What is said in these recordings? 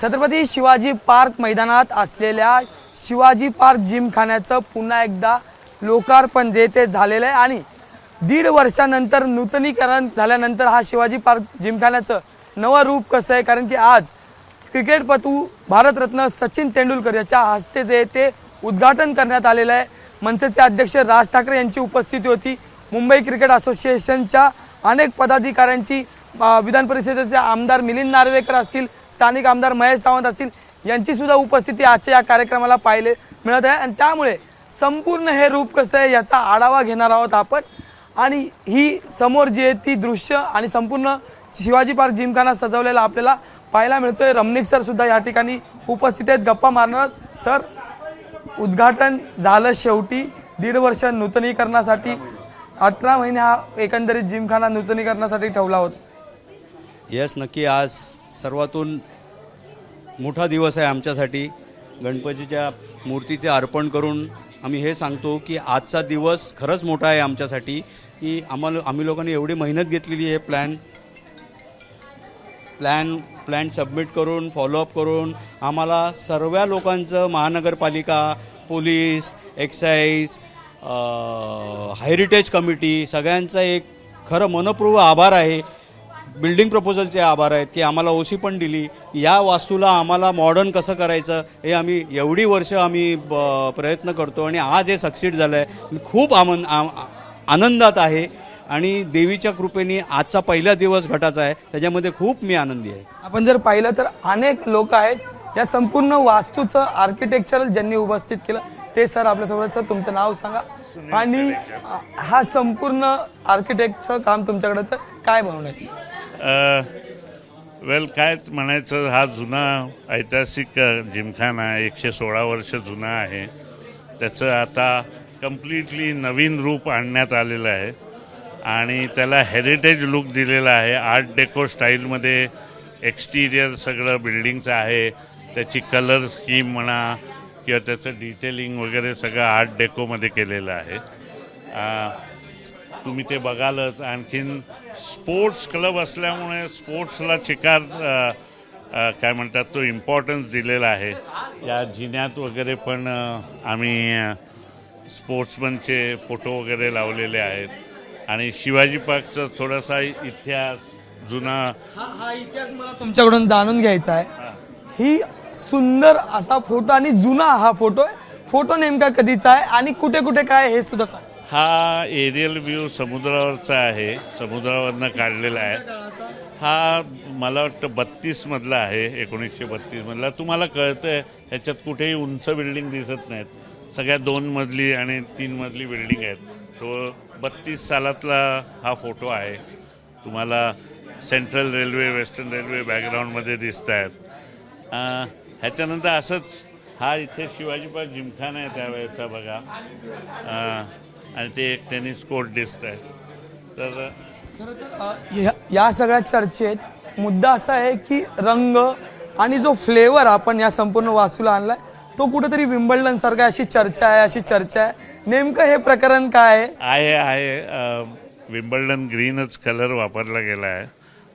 Chhatrapati Shivaji park मैदानात असलेल्या Shivaji park जिमखान्याचं पुन्हा एकदा लोकार्पण जे ते झालेलं आहे आणि 1.5 वर्षानंतर नूतनीकरण झाल्यानंतर हा शिवाजी पार्क जिमखान्याचं नवं रूप कसं आहे, कारण की आज क्रिकेटपटू भारतरत्न सचिन तेंडुलकर याच्या हस्ते जे ते उद्घाटन करण्यात आलेलं आहे। मनसेचे अध्यक्ष राज ठाकरे यांची उपस्थिती होती। मुंबई क्रिकेट असोसिएशनच्या अनेक पदाधिकाऱ्यांची, विधान परिषदेचे आमदार मिलिंद नार्वेकर असतील, स्थानिक आमदार महेश सावंत असतील, यांची सुद्धा उपस्थिती आजच्या या कार्यक्रमाला पाहायला मिळत आहे आणि त्यामुळे संपूर्ण हे रूप कसं आहे याचा आढावा घेणार आहोत आपण। आणि ही समोर जी आहे ती दृश्य आणि संपूर्ण शिवाजी पार्क जिमखाना सजवलेला आपल्याला पाहायला मिळतोय। रमणिक सर सुद्धा या ठिकाणी उपस्थित आहेत, गप्पा मारणार। सर, उद्घाटन झालं शेवटी 1.5 वर्ष नूतनीकरणासाठी, 18 महिने हा एकंदरीत जिमखाना नूतनीकरणासाठी ठेवला होता। यस, नक्की आज सर्वातून मोठा दिवस आहे आमच्यासाठी। गणपतीच्या मूर्तीचे अर्पण करून आम्ही हे सांगतो की आजचा दिवस खरंच मोठा आहे आमच्यासाठी, की आम्ही लोकांनी एवढी मेहनत घेतलेली आहे प्लॅन सबमिट करून, फॉलोअप करून आम्हाला सर्व लोकांचं, महानगरपालिका, पोलीस, एक्साईज, हेरिटेज कमिटी, सगळ्यांचा एक खरं मनपूर्वक आभार आहे। बिल्डिंग प्रपोजलचे आभार आहेत की आम्हाला ओसी पण दिली, या वास्तूला आम्हाला मॉडर्न कसं करायचं हे आम्ही एवढी वर्ष प्रयत्न करतो आणि आज हे सक्सीड झालं आहे। मी खूप आनंदात आहे आणि देवीच्या कृपेने आजचा पहिला दिवस घटाचा आहे, त्याच्यामध्ये खूप मी आनंदी आहे। आपण जर पाहिलं तर अनेक लोक आहेत या संपूर्ण वास्तूचं आर्किटेक्चरल ज्यांनी उपस्थित केलं ते सर आपल्यासोबत। सर, तुमचं नाव सांगा आणि हा संपूर्ण आर्किटेक्टचं काम तुमच्याकडे तर काय बनवण्यात? वेल, काय म्हणायचं, हा जुना ऐतिहासिक जिमखाना 116 वर्ष जुना आहे। त्याचं आता कम्प्लिटली नवीन रूप आणण्यात आलेलं आहे आणि त्याला हेरिटेज लुक दिलेला आहे। आर्ट डेको स्टाईलमध्ये एक्सटिरियर सगळं बिल्डिंगचं आहे, त्याची कलर स्कीम म्हणा किंवा त्याचं डिटेलिंग वगैरे सगळं आर्ट डेकोमध्ये केलेलं आहे। तुम्ही ते बघालच। आणखीन स्पोर्ट्स क्लब असल्यामुळे स्पोर्ट्सला चिकार काय म्हणतात तो इम्पॉर्टन्स दिलेला आहे। या जिन्यात वगैरे पण आम्ही स्पोर्ट्समनचे फोटो वगैरे लावलेले आहेत आणि शिवाजी पार्कचा थोडासा इतिहास जुना हा इतिहास मला तुमच्याकडून जाणून घ्यायचा आहे। ही सुंदर असा फोटो आणि जुना हा फोटो आहे, फोटो नेमका कधीचा आहे आणि कुठे कुठे काय हे सुद्धा सांग। हा एरियल व्ह्यू समुद्रावरचा आहे, समुद्रावरनं काढलेला आहे। हा मला वाटतं 32 मधला आहे, 1932 मधला। तुम्हाला कळतंय ह्याच्यात कुठेही उंच बिल्डिंग दिसत नाहीत, सगळ्या 2 मजली आणि 3 मजली बिल्डिंग आहेत। तो 32 सालातला हा फोटो आहे। तुम्हाला सेंट्रल रेल्वे, वेस्टर्न रेल्वे बॅकग्राऊंडमध्ये दिसत आहेत। ह्याच्यानंतर असंच हा इथे शिवाजी पार्क जिमखाना आहे त्यावेळेचा बघा, आणि ते एक टेनिस कोर्ट दिसत आहे। तर या सगळ्या चर्चेत मुद्दा असा आहे की रंग आणि जो फ्लेवर आपण या संपूर्ण वास्तूला आणलाय तो कुठेतरी विम्बल्डन सारखा अशी चर्चा आहे। नेमकं हे प्रकरण काय आहे? विम्बल्डन ग्रीनच कलर वापरला गेला आहे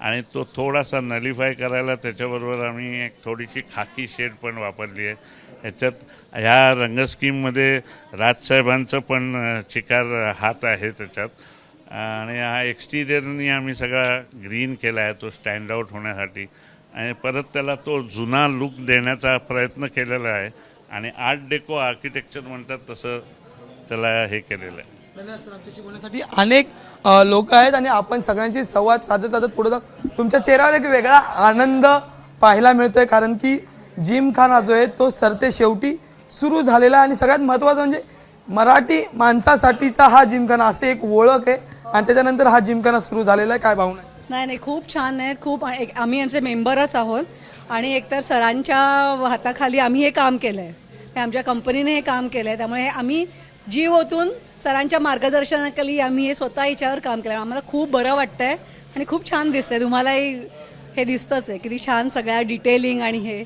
आणि तो थोडासा नलिफाय करायला त्याच्याबरोबर आम्ही एक थोडीशी खाकी शेड पण वापरली आहे। ह्याच्यात ह्या रंगस्कीममध्ये राजसाहेबांचं पण चिकार हात आहे त्याच्यात, आणि हा एक्सटिरियरनी आम्ही सगळा ग्रीन केला आहे तो स्टँड आउट होण्यासाठी, आणि परत त्याला तो जुना लुक देण्याचा प्रयत्न केलेला आहे आणि आर्ट डेको आर्किटेक्चर म्हणतात तसं त्याला हे केलेलं आहे। धन्यवाद सर, आमच्याशी बोलण्यासाठी। अनेक लोक आहेत आणि आपण सगळ्यांशी संवाद साधत पुढे जाऊ। तुमच्या चेहऱ्यावर एक वेगळा आनंद पाहायला मिळतोय, कारण की जिमखाना जो आहे तो सरते शेवटी सुरू झालेला आहे आणि सगळ्यात महत्त्वाचं म्हणजे मराठी माणसासाठीचा हा जिमखाना असे एक ओळख आहे आणि त्याच्यानंतर हा जिमखाना सुरू झालेला आहे। काय भावना आहे? नाही, खूप छान आहेत, खूप आम्ही यांचे मेंबरच आहोत आणि एकतर सरांच्या हाताखाली आम्ही हे काम केलं आहे, आमच्या कंपनीने हे काम केलं आहे, त्यामुळे आम्ही जीव ओतून सरांच्या मार्गदर्शनाखाली आम्ही हे स्वतः याच्यावर काम केलं। आम्हाला खूप बरं वाटतं आहे आणि खूप छान दिसतंय, तुम्हालाही हे दिसतंच आहे किती छान सगळ्या डिटेलिंग आणि हे,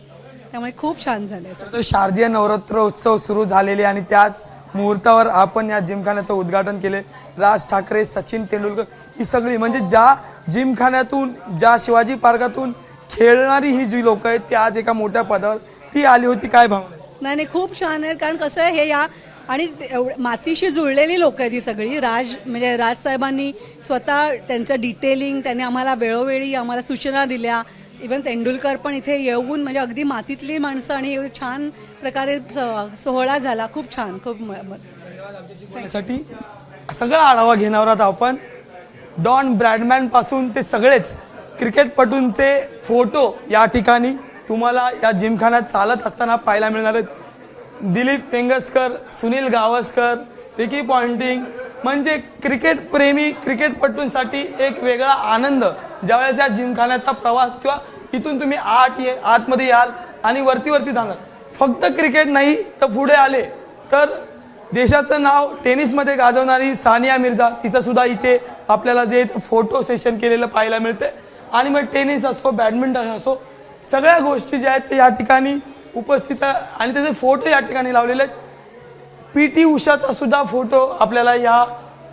त्यामुळे खूप छान झालं आहे। तर शारदीय नवरात्र उत्सव सुरू झालेले आणि त्याच मुहूर्तावर आपण या जिमखान्याचं उद्घाटन केले। राज ठाकरे, सचिन तेंडुलकर ही सगळी म्हणजे ज्या जिमखान्यातून, ज्या शिवाजी पार्कातून खेळणारी ही जी लोक आहेत ती आज एका मोठ्या पदावर ती आली होती, काय भावना आहे? नाही नाही, खूप छान आहे. कारण कसं आहे हे या आणि मातीशी जुळलेली लोक आहेत ही सगळी. म्हणजे राजसाहेबांनी स्वतः त्यांचं डिटेलिंग त्यांनी आम्हाला वेळोवेळी आम्हाला सूचना दिल्या. इवन तेंडुलकर पण इथे येऊन म्हणजे अगदी मातीतली माणसं आणि छान प्रकारे सोहळा झाला. खूप छान, खूप साठी सगळा आढावा घेणार आहोत आपण. डॉन ब्रॅडमॅन पासून ते सगळेच क्रिकेटपटूंचे फोटो या ठिकाणी तुम्हाला या जिमखान्यात चालत असताना पाहायला मिळणार आहेत. दिलीप वेंगसकर, सुनील गावस्कर, रिकी पॉइंटिंग म्हणजे क्रिकेट प्रेमी क्रिकेटपटूंसाठी एक वेगळा आनंद ज्यावेळेस या जिमखान्याचा प्रवास किंवा इथून तुम्ही आतमध्ये याल आणि वरती जाणार. फक्त क्रिकेट नाही तर पुढे आले तर देशाचं नाव टेनिसमध्ये गाजवणारी सानिया मिर्झा, तिचं सुद्धा इथे आपल्याला जे फोटो सेशन केलेलं पाहायला मिळते. आणि मग टेनिस असो, बॅडमिंटन असो, सगळ्या गोष्टी ज्या आहेत ते या ठिकाणी उपस्थित आहे आणि त्याचे फोटो या ठिकाणी लावलेले आहेत. PT उषाचा सुद्धा फोटो आपल्याला या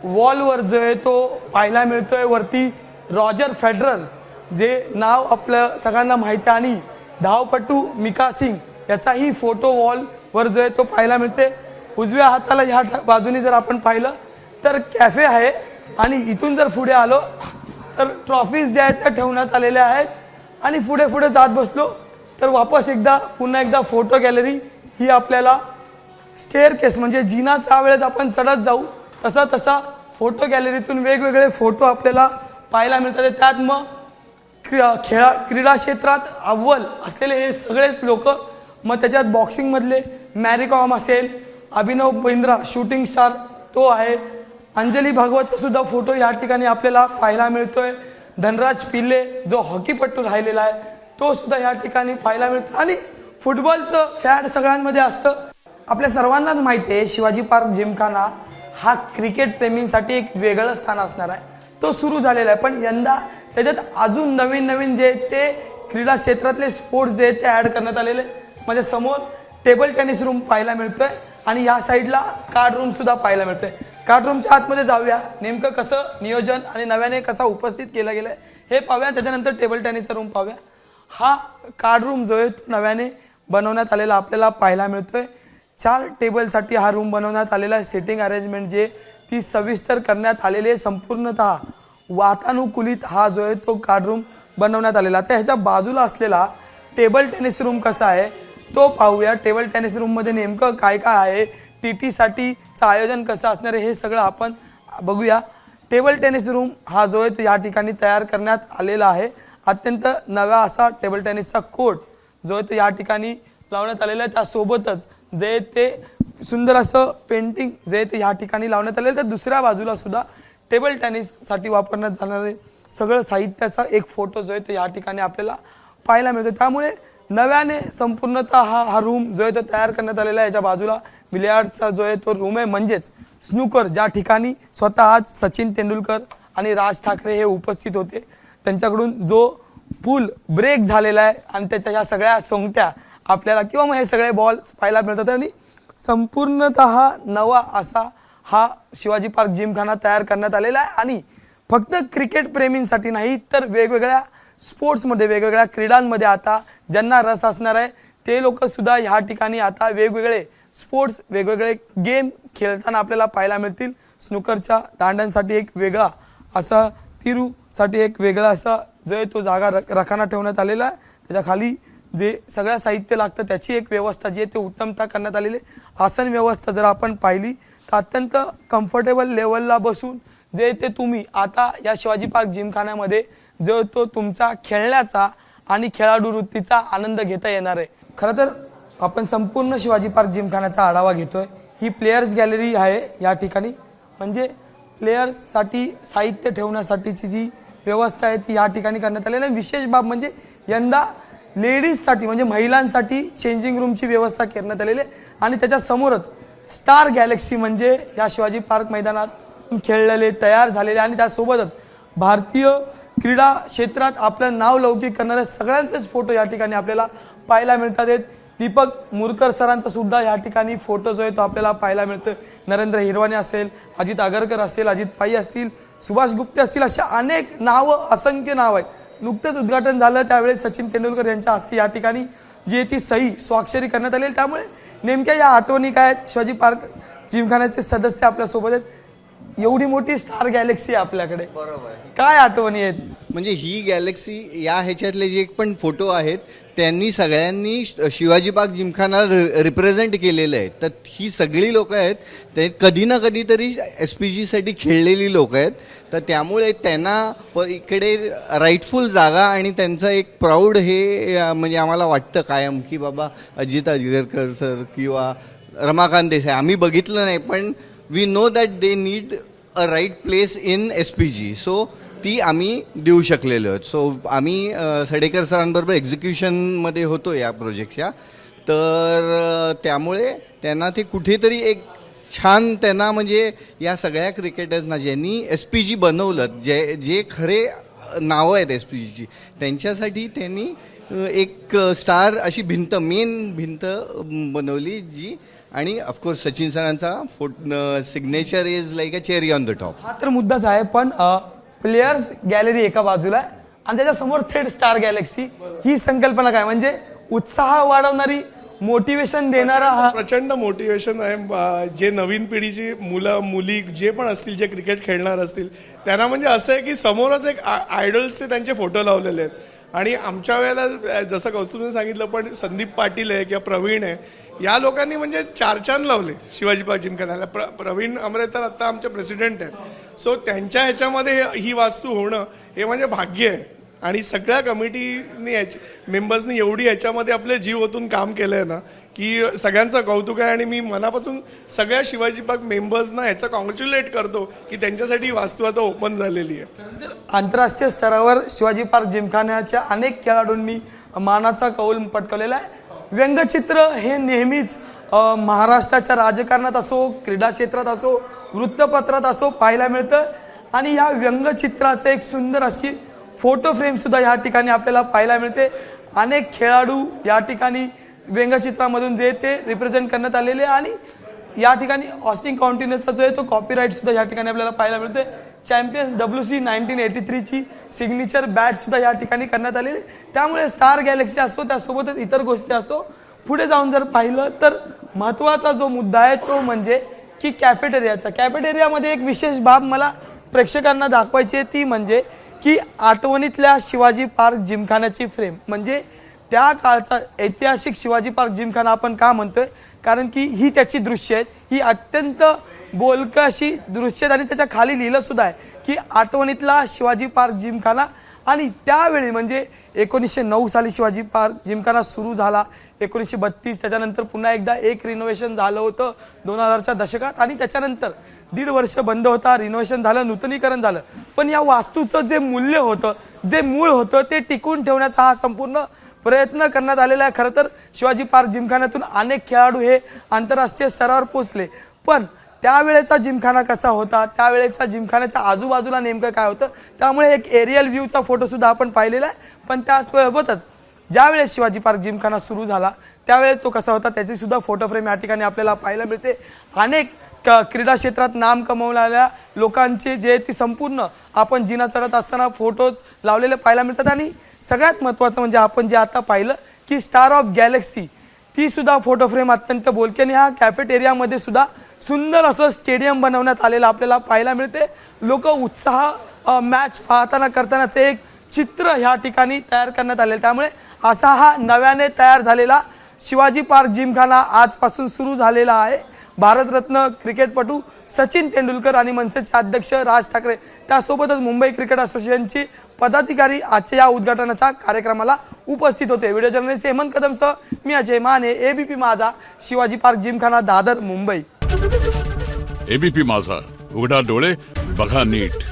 वॉलवर जो आहे तो पाहायला मिळतोय. वरती रॉजर फेडरर जे नाव आपलं सगळ्यांना माहिती आहे आणि धावपटू मिका सिंग याचाही फोटो वॉलवर जो आहे तो पाहायला मिळते. उजव्या हाताला ह्या बाजूने जर आपण पाहिलं तर कॅफे आहे आणि इथून जर पुढे आलो तर ट्रॉफीज ज्या आहेत त्या ठेवण्यात आलेल्या आहेत. आणि पुढे जात बसलो तर वापस पुन्हा एकदा फोटो गॅलरी ही आपल्याला स्टेअरकेस म्हणजे जिनाच्या वेळेस आपण चढत जाऊ तसा फोटो गॅलरीतून वेगवेगळे फोटो आपल्याला पाहायला मिळतात. त्यात मग क्रीडा क्षेत्रात अव्वल असलेले हे सगळेच लोक, मग त्याच्यात बॉक्सिंगमधले मॅरी कॉम असेल, अभिनव बिंद्रा शूटिंग स्टार तो आहे, अंजली भागवतचा सुद्धा फोटो या ठिकाणी आपल्याला पाहायला मिळतोय. धनराज पिल्ले जो हॉकीपटू राहिलेला आहे तो सुद्धा या ठिकाणी पाहायला मिळतो. आणि फुटबॉलचं फॅड सगळ्यांमध्ये असतं. आपल्या सर्वांनाच माहिती आहे शिवाजी पार्क जिमखाना हा क्रिकेट प्रेमींसाठी एक वेगळं स्थान असणार आहे. तो सुरू झालेला आहे, पण यंदा त्याच्यात अजून नवीन जे ते क्रीडा क्षेत्रातले स्पोर्ट्स जे ते ॲड करण्यात आलेले. म्हणजे समोर टेबल टेनिस रूम पाहायला मिळतोय आणि या साईडला कार्ड रूम सुद्धा पाहायला मिळतोय. कार्ड रूमच्या आतमध्ये जाऊया, नेमकं कसं नियोजन आणि नव्याने कसा उपस्थित केलं गेलंय हे पाहूया. त्याच्यानंतर टेबल टेनिसचा रूम पाहूया. हा कार्ड रूम जो आहे तो नव्याने बनवण्यात आलेला आपल्याला पाहायला मिळतोय. 4 टेबलसाठी हा रूम बनवण्यात आलेला आहे. सेटिंग अरेंजमेंट जे ती सविस्तर करण्यात आलेली आहे. संपूर्णतः वातानुकूलित हा जो आहे तो कार्ड रूम बनवण्यात आलेला. आता ह्याच्या बाजूला असलेला टेबल टेनिस रूम कसा आहे तो पाहूया. टेबल टेनिस रूममध्ये नेमकं काय आहे, TT साठीचं आयोजन कसं असणार आहे हे सगळं आपण बघूया. टेबल टेनिस रूम हा जो आहे तो या ठिकाणी तयार करण्यात आलेला आहे. अत्यंत नवा असा टेबल टेनिसचा कोर्ट जो आहे तो या ठिकाणी लावण्यात आलेला आहे. त्यासोबतच जे ते सुंदर असं पेंटिंग जे ते या ठिकाणी लावण्यात आलेलं. तर दुसऱ्या बाजूला सुद्धा टेबल टेनिससाठी वापरण्यात जाणारे सगळं साहित्याचा एक फोटो जो आहे तो या ठिकाणी आपल्याला पाहायला मिळतो. त्यामुळे नव्याने संपूर्णतः हा रूम जो आहे तो तयार करण्यात आलेला आहे. याच्या बाजूला बिलियार्डचा जो आहे तो रूम आहे, म्हणजेच स्नूकर, ज्या ठिकाणी स्वतः आज सचिन तेंडुलकर आणि राज ठाकरे हे उपस्थित होते. त्यांच्याकडून जो पूल ब्रेक झालेला आहे आणि त्याच्या ह्या सगळ्या सोंगट्या आपल्याला किंवा मग हे सगळे बॉल्स पाहायला मिळतात. आणि संपूर्णतः नवा असा हा शिवाजी पार्क जिमखाना तयार करण्यात आलेला आहे. आणि फक्त क्रिकेट प्रेमींसाठी नाही तर वेगवेगळ्या स्पोर्ट्समध्ये वेगवेगळ्या क्रीडांमध्ये आता ज्यांना रस असणार आहे ते लोक सुद्धा ह्या ठिकाणी आता वेगवेगळे स्पोर्ट्स वेगवेगळे गेम खेळताना आपल्याला पाहायला मिळतील. स्नूकरच्या दांड्यांसाठी एक वेगळा असा, तिरूसाठी एक वेगळा असा जो आहे तो जागा रखाना ठेवण्यात आलेला आहे. त्याच्या खाली जे सगळं साहित्य लागतं त्याची एक व्यवस्था जी आहे ते उत्तमता करण्यात आलेली. आसन व्यवस्था जर आपण पाहिली तर अत्यंत कम्फर्टेबल लेवलला बसून जे ते तुम्ही आता या शिवाजी पार्क जिमखान्यामध्ये जो तो तुमचा खेळण्याचा आणि खेळाडू वृत्तीचा आनंद घेता येणार आहे. खरं तर आपण संपूर्ण शिवाजी पार्क जिमखान्याचा आढावा घेतोय. ही प्लेयर्स गॅलरी आहे या ठिकाणी, म्हणजे प्लेयर्ससाठी साहित्य ठेवण्यासाठीची जी व्यवस्था आहे ती या ठिकाणी करण्यात आलेली आहे. विशेष बाब म्हणजे यंदा लेडीजसाठी म्हणजे महिलांसाठी चेंजिंग रूमची व्यवस्था करण्यात आलेली आहे. आणि त्याच्या समोरच स्टार गॅलेक्सी म्हणजे या शिवाजी पार्क मैदानात खेळलेले तयार झालेले आणि त्यासोबतच भारतीय क्रीडा क्षेत्रात आपलं नाव लौकिक करणारे सगळ्यांचेच फोटो या ठिकाणी आपल्याला पाहायला मिळतात आहेत. दीपक मुरकर सरांचा सुद्धा या ठिकाणी फोटो जो आहे तो आपल्याला पाहायला मिळतो. नरेंद्र हिरवाने असेल, अजित आगरकर असेल, अजित पाई असतील, सुभाष गुप्ते असतील, अशा अनेक नावं, असंख्य नाव आहेत. नुकतंच उद्घाटन झालं त्यावेळेस सचिन तेंडुलकर यांच्या हस्ते या ठिकाणी जी आहे ती सही स्वाक्षरी करण्यात आली. त्यामुळे नेमक्या या आठवणी काय आहेत, शिवाजी पार्क जिमखान्याचे सदस्य आपल्यासोबत आहेत, एवढी मोठी स्टार गॅलेक्सी आहे आपल्याकडे, काय आठवणी आहेत? म्हणजे ही गॅलेक्सी या ह्याच्यातले जे पण फोटो आहेत त्यांनी सगळ्यांनी शिवाजी पार्क जिमखाना रिप्रेझेंट केलेलं आहे. तर ही सगळी लोक आहेत ते कधी ना कधीतरी SPGसाठी खेळलेली लोक आहेत. तर त्यामुळे त्यांना इकडे राईटफुल जागा आणि त्यांचं एक प्राऊड हे म्हणजे आम्हाला वाटतं कायम की बाबा अजित अजगरकर सर किंवा रमाकांत देसाई आम्ही बघितलं नाही पण we know that they need a right place in SPG. So ती आम्ही देऊ शकलेलो आहोत. सो आम्ही सडेकर सरांबरोबर एक्झिक्युशनमध्ये होतो या प्रोजेक्टच्या. तर त्यामुळे त्यांना ते कुठेतरी एक छान त्यांना म्हणजे या सगळ्या क्रिकेटर्सना ज्यांनी SPG बनवलं जे खरे नावं आहेत SPGची त्यांच्यासाठी त्यांनी एक स्टार अशी मेन भिंत बनवली जी आणि ऑफकोर्स सचिन सरांचा signature is like a cherry on the top. हा तर मुद्दाच आहे, पण प्लेयर्स गॅलरी एका बाजूला आहे आणि त्याच्यासमोर थेट स्टार गॅलेक्सी, ही संकल्पना काय म्हणजे उत्साह वाढवणारी, मोटिवेशन देणारा हा प्रचंड मोटिवेशन आहे. जे नवीन पिढीची मुलं मुली जे पण असतील जे क्रिकेट खेळणार असतील त्यांना म्हणजे असं आहे की समोरच एक आयडल्सचे त्यांचे फोटो लावलेले आहेत. आणि आमच्या वेळेला जसं कौस्तुभने सांगितलं पण संदीप पाटील आहे किंवा प्रवीण आहे या लोकांनी म्हणजे चार लावले शिवाजी पार्क जिमखान्याला. प्रवीण अमरे तर आता आमचे प्रेसिडेंट आहेत. सो त्यांच्या ह्याच्यामध्ये ही वास्तू होणं हे म्हणजे भाग्य आहे. आणि सगळ्या कमिटीने मेंबर्सनी एवढी ह्याच्यामध्ये आपले जीव ओतून काम केलं आहे ना की सगळ्यांचं कौतुक आहे. आणि मी मनापासून सगळ्या शिवाजी पार्क मेंबर्सना ह्याचं कॉंग्रॅच्युलेट करतो की त्यांच्यासाठी ही वास्तू आता ओपन झालेली आहे. आंतरराष्ट्रीय स्तरावर शिवाजी पार्क जिमखान्याच्या अनेक खेळाडूंनी मानाचा कौल पटकावलेला आहे. व्यंगचित्र हे नेहमीच महाराष्ट्राच्या राजकारणात असो, क्रीडा क्षेत्रात असो, वृत्तपत्रात असो पाहायला मिळतं. आणि या व्यंगचित्राचं एक सुंदर अशी फोटो फ्रेम सुद्धा या ठिकाणी आपल्याला पाहायला मिळते. अनेक खेळाडू या ठिकाणी व्यंगचित्रामधून जे ते रिप्रेझेंट करण्यात आलेले आणि या ठिकाणी ऑस्टिन काउंटीचा जो आहे तो कॉपीराईट सुद्धा या ठिकाणी आपल्याला पाहायला मिळते. चॅम्पियन्स WC 1983ची सिग्नेचर बॅट सुद्धा या ठिकाणी करण्यात आलेली. त्यामुळे स्टार गॅलेक्सी असो त्यासोबतच इतर गोष्टी असो, पुढे जाऊन जर पाहिलं तर महत्त्वाचा जो मुद्दा आहे तो म्हणजे की कॅफेटेरियाचा. कॅफेटेरियामध्ये एक विशेष बाब मला प्रेक्षकांना दाखवायची आहे, ती म्हणजे की आठवणीतल्या शिवाजी पार्क जिमखान्याची फ्रेम. म्हणजे त्या काळचा ऐतिहासिक शिवाजी पार्क जिमखाना आपण का म्हणतोय, कारण की ही त्याची दृश्य आहेत, ही अत्यंत बोलकं अशी दृश्य आहेत आणि त्याच्या खाली लिहिलं सुद्धा आहे की आठवणीतला शिवाजी पार्क जिमखाना. आणि त्यावेळी म्हणजे 1909 साली शिवाजी पार्क जिमखाना सुरू झाला, 1932 त्याच्यानंतर पुन्हा एकदा एक रिनोव्हेशन झालं होतं 2000च्या दशकात आणि त्याच्यानंतर 1.5 वर्ष बंद होता, रिनोव्हेशन झालं, नूतनीकरण झालं. पण या वास्तूचं जे मूल्य होतं, जे मूळ होतं ते टिकून ठेवण्याचा हा संपूर्ण प्रयत्न करण्यात आलेला आहे. खरं तर शिवाजी पार्क जिमखान्यातून अनेक खेळाडू हे आंतरराष्ट्रीय स्तरावर पोचले. पण त्यावेळेचा जिमखाना कसा होता, त्यावेळेचा जिमखान्याच्या आजूबाजूला नेमकं काय होतं, त्यामुळे एक एरियल व्ह्यूचा फोटोसुद्धा आपण पाहिलेला आहे. पण त्याचसोबतच ज्यावेळेस शिवाजी पार्क जिमखाना सुरू झाला त्यावेळेस तो कसा होता त्याची सुद्धा फोटो फ्रेम या ठिकाणी आपल्याला पाहायला मिळते. अनेक क्रीडा क्षेत्रात नाम कमवलेल्या लोकांचे जे ती संपूर्ण आपण जिना चढत असताना फोटोज लावलेले पाहायला मिळतात. आणि सगळ्यात महत्त्वाचं म्हणजे आपण जे आता पाहिलं की स्टार ऑफ गॅलेक्सी ती सुद्धा फोटो फ्रेम अत्यंत बोलकी आणि ह्या कॅफेटेरियामध्ये सुद्धा सुंदर असं स्टेडियम बनवण्यात आलेलं आपल्याला पाहायला मिळते. लोक उत्साह मॅच पाहताना करतानाचं एक चित्र ह्या ठिकाणी तयार करण्यात आलेलं. त्यामुळे असा हा नव्याने तयार झालेला शिवाजी पार्क जिमखाना आजपासून सुरू झालेला आहे. भारतरत्न क्रिकेटपटू सचिन तेंडुलकर आणि मनसेचे अध्यक्ष राज ठाकरे त्यासोबतच मुंबई क्रिकेट असोसिएशनची पदाधिकारी आजच्या या उद्घाटनाच्या कार्यक्रमाला उपस्थित होते. व्हिडिओ जर्नलिस्ट हेमंत कदमसह मी अजय माने, ABP माझा, शिवाजी पार्क जिमखाना, दादर, मुंबई. ABP माझा, उघडा डोळे बघा नीट.